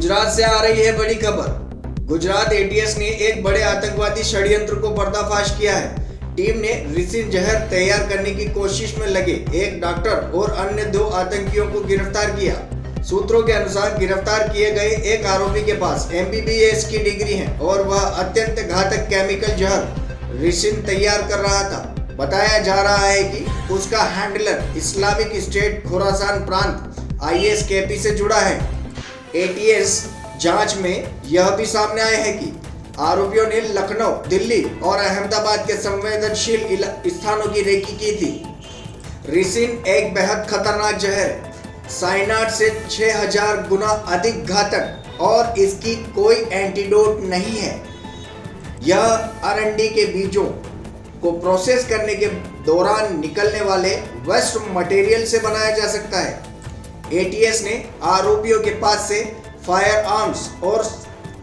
गुजरात से आ रही है बड़ी खबर। गुजरात एटीएस ने एक बड़े आतंकवादी षड्यंत्र को पर्दाफाश किया है। टीम ने रिसिन जहर तैयार करने की कोशिश में लगे एक डॉक्टर और अन्य 2 आतंकियों को गिरफ्तार किया। सूत्रों के अनुसार गिरफ्तार किए गए एक आरोपी के पास MBBS की डिग्री है और वह अत्यंत घातक केमिकल जहर रिसिन तैयार कर रहा था। बताया जा रहा है कि उसका हैंडलर इस्लामिक स्टेट खुरासान प्रांत ISKP से जुड़ा है। एटीएस जांच में यह भी सामने आया है कि आरोपियों ने लखनऊ, दिल्ली और अहमदाबाद के संवेदनशील स्थानों की रेकी की थी। रिसिन एक बेहद खतरनाक जहर है, साइनाइड से 6000 गुना अधिक घातक और इसकी कोई एंटीडोट नहीं है। यह अरंडी के बीजों को प्रोसेस करने के दौरान निकलने वाले वेस्ट मटेरियल से बनाया जा सकता है। एटीएस ने आरोपियों के पास से फायर आर्म्स और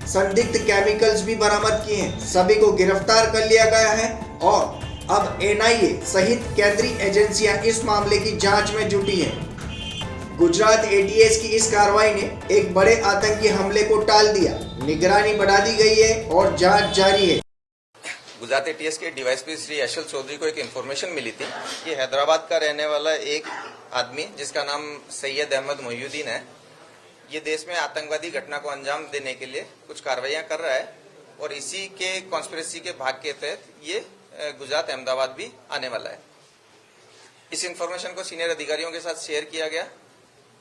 संदिग्ध केमिकल्स भी बरामद किए हैं। सभी को गिरफ्तार कर लिया गया है और अब NIA सहित केंद्रीय एजेंसियां इस मामले की जांच में जुटी हैं। गुजरात एटीएस की इस कार्रवाई ने एक बड़े आतंकी हमले को टाल दिया। निगरानी बढ़ा दी गई है और जांच जारी है। गुजरात एटीएस के डीवाईएसपी श्री यशल चौधरी को एक इन्फॉर्मेशन मिली थी कि हैदराबाद का रहने वाला एक आदमी जिसका नाम सैयद अहमद मोहिउद्दीन है, ये देश में आतंकवादी घटना को अंजाम देने के लिए कुछ कार्रवाइयां कर रहा है और इसी के कॉन्स्पिरेसी के भाग के तहत ये गुजरात अहमदाबाद भी आने वाला है। इस इन्फॉर्मेशन को सीनियर अधिकारियों के साथ शेयर किया गया,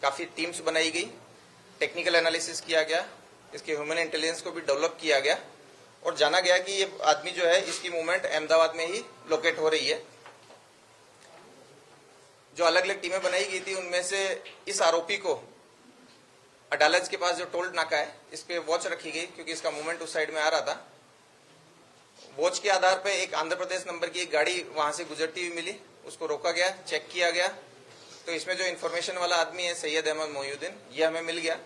काफी टीम्स बनाई गई, टेक्निकल एनालिसिस किया गया, इसके ह्यूमन इंटेलिजेंस को भी डेवलप किया गया और जाना गया कि ये आदमी जो है इसकी मूवमेंट अहमदाबाद में ही लोकेट हो रही है। जो अलग अलग टीमें बनाई गई थी उनमें से इस आरोपी को अडालज के पास जो टोल नाका है इस पे वॉच रखी गई क्योंकि इसका मूवमेंट उस साइड में आ रहा था। वॉच के आधार पर एक आंध्र प्रदेश नंबर की एक गाड़ी वहां से गुजरती हुई मिली, उसको रोका गया, चेक किया गया तो इसमें जो इन्फॉर्मेशन वाला आदमी है सैयद अहमद मोहिउद्दीन, ये हमें मिल गया।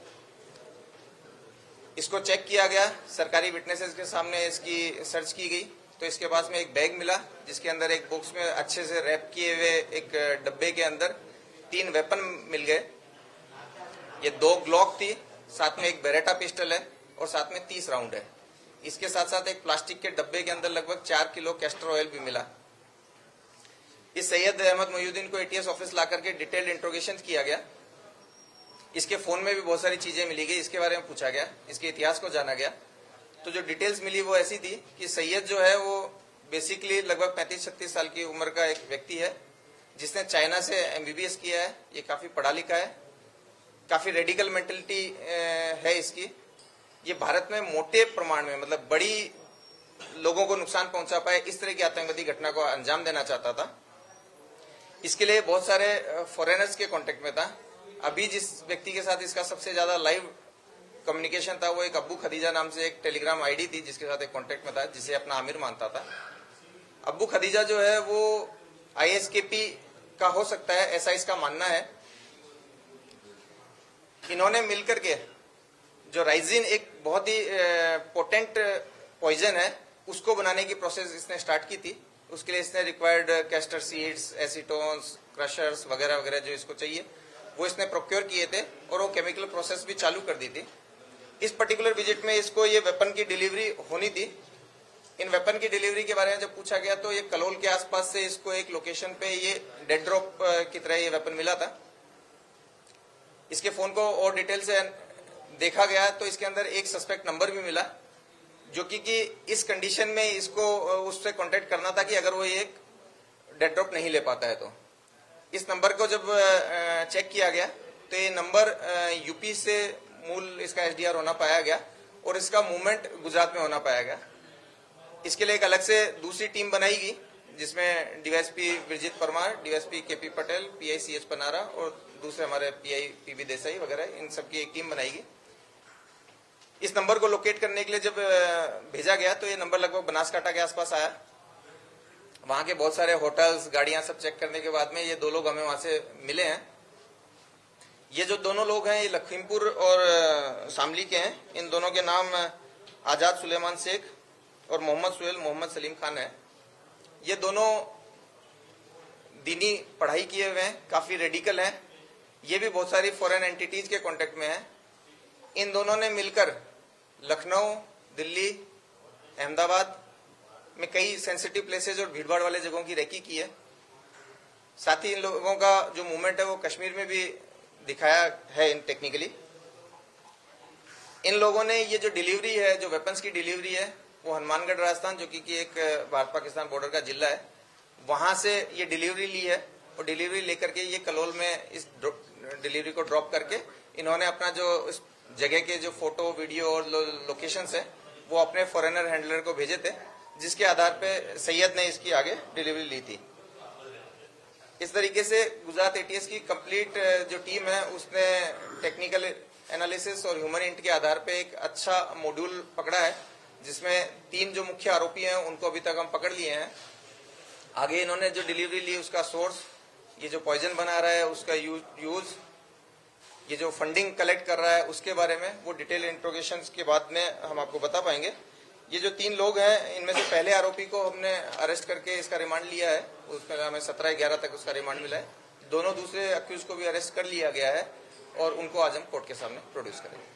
इसको चेक किया गया, सरकारी विटनेसेस के सामने इसकी सर्च की गई तो इसके पास में एक बैग मिला जिसके अंदर एक बॉक्स में अच्छे से रैप किए हुए एक डब्बे के अंदर 3 वेपन मिल गए। ये 2 ग्लॉक थी, साथ में एक बेरेटा पिस्टल है और साथ में 30 राउंड है। इसके साथ साथ एक प्लास्टिक के डब्बे के अंदर लगभग 4 किलो कैस्टर ऑयल भी मिला। इस सैयद अहमद मोहिउद्दीन को एटीएस ऑफिस ला करके डिटेल्ड इंट्रोगेशन किया गया। इसके फोन में भी बहुत सारी चीजें मिली गई, इसके बारे में पूछा गया, इसके इतिहास को जाना गया। तो जो डिटेल्स मिली वो ऐसी थी कि सैयद जो है वो बेसिकली लगभग 35-36 साल की उम्र का एक व्यक्ति है जिसने चाइना से MBBS किया है। ये काफी पढ़ा लिखा है, काफी रेडिकल मेंटेलिटी है इसकी। ये भारत में मोटे प्रमाण में मतलब बड़ी लोगों को नुकसान पहुंचा पाए इस तरह की आतंकवादी घटना को अंजाम देना चाहता था। इसके लिए बहुत सारे फॉरेनर्स के कॉन्टेक्ट में था। अभी जिस व्यक्ति के साथ इसका सबसे ज्यादा लाइव कम्युनिकेशन था वो एक अब्बू खदीजा नाम से एक टेलीग्राम आईडी थी जिसके साथ एक कांटेक्ट में था, जिसे अपना आमिर मानता था। अब्बू खदीजा जो है वो ISKP का हो सकता है, ऐसा इसका मानना है। इन्होंने मिलकर के जो राइजिन एक बहुत ही पोटेंट पॉइजन है उसको बनाने की प्रोसेस इसने स्टार्ट की थी। उसके लिए इसने रिक्वायर्ड कैस्टर सीड्स, एसीटोन्स, क्रशर्स वगैरह वगैरह जो इसको चाहिए वो इसने प्रोक्योर किए थे और वो केमिकल प्रोसेस भी चालू कर दी थी। इस पर्टिकुलर विजिट में इसको ये वेपन की डिलीवरी होनी थी। इन वेपन की डिलीवरी के बारे में जब पूछा गया तो ये कलोल के आसपास से इसको एक लोकेशन पे ये डेड ड्रॉप की तरह ये वेपन मिला था। इसके फोन को और डिटेल से देखा गया तो इसके अंदर एक सस्पेक्ट नंबर भी मिला जो कि इस कंडीशन में इसको उससे कांटेक्ट करना था कि अगर वो एक डेड ड्रॉप नहीं ले पाता है तो। इस नंबर को जब चेक किया गया तो ये नंबर यूपी से मूल इसका SDR होना पाया गया और इसका मूवमेंट गुजरात में होना पाया गया। इसके लिए एक अलग से दूसरी टीम बनाई गई जिसमें DYSP Virjit Parmar, DYSP KP Patel, PI CH Panara और दूसरे हमारे PI PB देसाई वगैरह, इन सबकी एक टीम बनाई गई। इस नंबर को लोकेट करने के लिए जब भेजा गया तो ये नंबर लगभग बनासकांठा के आसपास आया। वहां के बहुत सारे होटल्स, गाड़ियां सब चेक करने के बाद में ये 2 लोग हमें वहां से मिले हैं। ये जो दोनों लोग हैं ये लखीमपुर और शामली के हैं। इन दोनों के नाम आजाद सुलेमान शेख और मोहम्मद सुहेल मोहम्मद सलीम खान है। ये दोनों दीनी पढ़ाई किए हुए हैं, काफी रेडिकल हैं। ये भी बहुत सारी फॉरेन एंटिटीज के कांटेक्ट में हैं। इन दोनों ने मिलकर लखनऊ, दिल्ली, अहमदाबाद में कई सेंसिटिव प्लेसेज और भीड़भाड़ वाले जगहों की रेकी की है। साथ ही इन लोगों का जो मूवमेंट है वो कश्मीर में भी दिखाया है इन टेक्निकली। इन लोगों ने ये जो डिलीवरी है, जो वेपन्स की डिलीवरी है, वो हनुमानगढ़ राजस्थान, जो कि एक भारत पाकिस्तान बॉर्डर का जिला है, वहां से ये डिलीवरी ली है और डिलीवरी लेकर के ये कलोल में इस डिलीवरी को ड्रॉप करके इन्होंने अपना जो इस जगह के जो फोटो, वीडियो और लोकेशंस है वो अपने फॉरेनर हैंडलर को भेजे थे, जिसके आधार पे सैयद ने इसकी आगे डिलीवरी ली थी। इस तरीके से गुजरात एटीएस की कंप्लीट जो टीम है उसने टेक्निकल एनालिसिस और ह्यूमन इंट के आधार पे एक अच्छा मॉड्यूल पकड़ा है, जिसमें 3 जो मुख्य आरोपी हैं उनको अभी तक हम पकड़ लिए हैं। आगे इन्होंने जो डिलीवरी ली उसका सोर्स, ये जो पॉइजन बना रहा है उसका यूज, ये जो फंडिंग कलेक्ट कर रहा है उसके बारे में वो डिटेल इंट्रोगेशन के बाद में हम आपको बता पाएंगे। ये जो 3 लोग हैं इनमें से पहले आरोपी को हमने अरेस्ट करके इसका रिमांड लिया है, उसमें हमें 17/11 तक उसका रिमांड मिला है। दोनों दूसरे अक्यूज को भी अरेस्ट कर लिया गया है और उनको आज हम कोर्ट के सामने प्रोड्यूस करेंगे।